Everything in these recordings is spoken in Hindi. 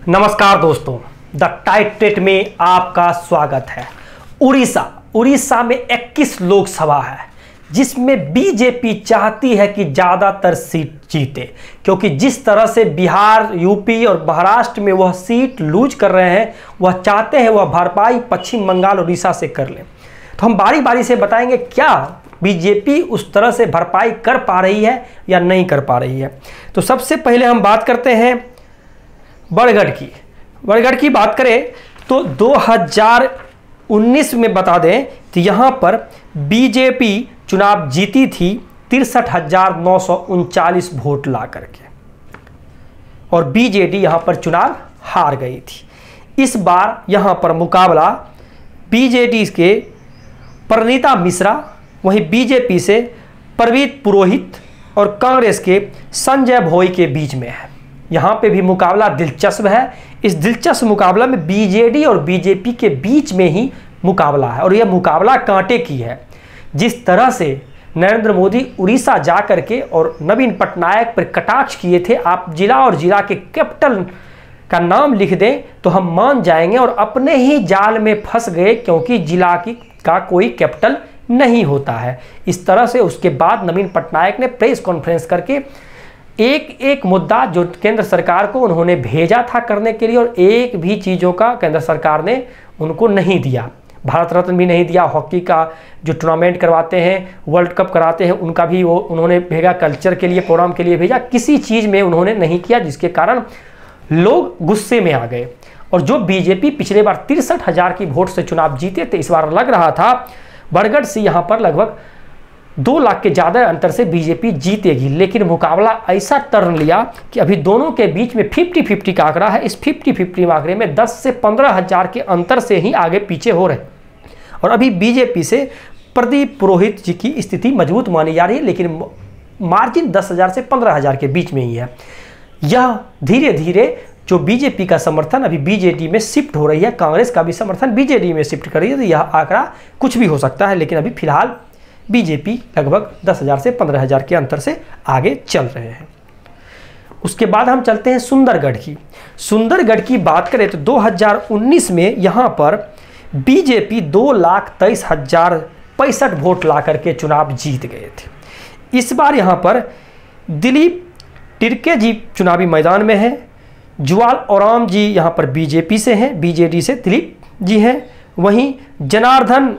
नमस्कार दोस्तों, द टाइटेट में आपका स्वागत है। उड़ीसा में 21 लोकसभा है जिसमें बीजेपी चाहती है कि ज़्यादातर सीट जीते, क्योंकि जिस तरह से बिहार, यूपी और महाराष्ट्र में वह सीट लूज कर रहे हैं, वह चाहते हैं वह भरपाई पश्चिम बंगाल, उड़ीसा से कर लें। तो हम बारी बारी से बताएंगे क्या बीजेपी उस तरह से भरपाई कर पा रही है या नहीं कर पा रही है। तो सबसे पहले हम बात करते हैं बरगढ़ की बात करें तो 2019 में बता दें कि यहाँ पर बीजेपी चुनाव जीती थी 63,939 वोट ला करके, और बीजेडी यहाँ पर चुनाव हार गई थी। इस बार यहाँ पर मुकाबला बीजेडी के परिणीता मिश्रा, वहीं बीजेपी से प्रवीत पुरोहित और कांग्रेस के संजय भोई के बीच में है। यहाँ पे भी मुकाबला दिलचस्प है। इस दिलचस्प मुकाबला में बीजेडी और बीजेपी के बीच में ही मुकाबला है, और यह मुकाबला कांटे की है। जिस तरह से नरेंद्र मोदी उड़ीसा जा करके और नवीन पटनायक पर कटाक्ष किए थे, आप जिला और जिला के कैपिटल का नाम लिख दें तो हम मान जाएंगे, और अपने ही जाल में फंस गए, क्योंकि जिला का कोई कैपिटल नहीं होता है। इस तरह से उसके बाद नवीन पटनायक ने प्रेस कॉन्फ्रेंस करके एक मुद्दा जो केंद्र सरकार को उन्होंने भेजा था करने के लिए, और एक भी चीज़ों का केंद्र सरकार ने उनको नहीं दिया। भारत रत्न भी नहीं दिया, हॉकी का जो टूर्नामेंट करवाते हैं, वर्ल्ड कप कराते हैं, उनका भी वो उन्होंने भेजा, कल्चर के लिए, प्रोग्राम के लिए भेजा, किसी चीज़ में उन्होंने नहीं किया, जिसके कारण लोग गुस्से में आ गए। और जो बीजेपी पिछले बार 63,000 की वोट से चुनाव जीते थे, इस बार लग रहा था बरगढ़ से यहाँ पर लगभग 2 लाख के ज़्यादा अंतर से बीजेपी जीतेगी। लेकिन मुकाबला ऐसा टर्न लिया कि अभी दोनों के बीच में 50-50 का आंकड़ा है। इस 50-50 आंकड़े में 10 से 15,000 के अंतर से ही आगे पीछे हो रहे, और अभी बीजेपी से प्रदीप पुरोहित जी की स्थिति मजबूत मानी जा रही है, लेकिन मार्जिन 10,000 से 15,000 के बीच में ही है। यह धीरे धीरे जो बीजेपी का समर्थन अभी बीजेडी में शिफ्ट हो रही है, कांग्रेस का भी समर्थन बीजेडी में शिफ्ट कर रही है, तो यह आंकड़ा कुछ भी हो सकता है। लेकिन अभी फिलहाल बीजेपी लगभग 10,000 से 15,000 के अंतर से आगे चल रहे हैं। उसके बाद हम चलते हैं सुंदरगढ़ की बात करें तो 2019 में यहाँ पर बीजेपी 2,23,065 वोट ला करके चुनाव जीत गए थे। इस बार यहाँ पर दिलीप टिरके जी चुनावी मैदान में हैं, जुआल ओराम जी यहाँ पर बीजेपी से हैं, बीजेडी से दिलीप जी हैं, वहीं जनार्दन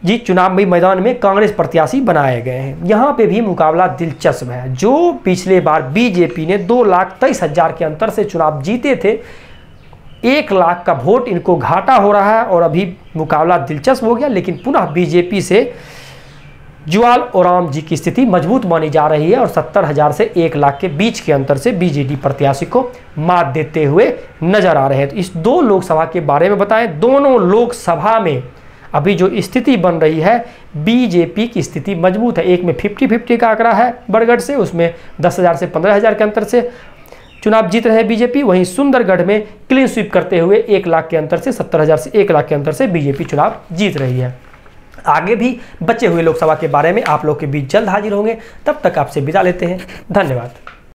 जी चुनावी मैदान में कांग्रेस प्रत्याशी बनाए गए हैं। यहाँ पे भी मुकाबला दिलचस्प है। जो पिछले बार बीजेपी ने 2,23,000 के अंतर से चुनाव जीते थे, 1 लाख का वोट इनको घाटा हो रहा है, और अभी मुकाबला दिलचस्प हो गया। लेकिन पुनः बीजेपी से जुआल ओराम जी की स्थिति मजबूत मानी जा रही है, और 70,000 से 1 लाख के बीच के अंतर से बीजेडी प्रत्याशी को मात देते हुए नजर आ रहे हैं। तो इस 2 लोकसभा के बारे में बताएं। दोनों लोकसभा में अभी जो स्थिति बन रही है, बीजेपी की स्थिति मजबूत है। एक में 50-50 का आंकड़ा है बरगढ़ से, उसमें 10,000 से 15,000 के अंतर से चुनाव जीत रहे हैं बीजेपी। वहीं सुंदरगढ़ में क्लीन स्वीप करते हुए 1 लाख के अंतर से, 70,000 से 1 लाख के अंतर से बीजेपी चुनाव जीत रही है। आगे भी बचे हुए लोकसभा के बारे में आप लोग के बीच जल्द हाजिर होंगे। तब तक आपसे विदा लेते हैं। धन्यवाद।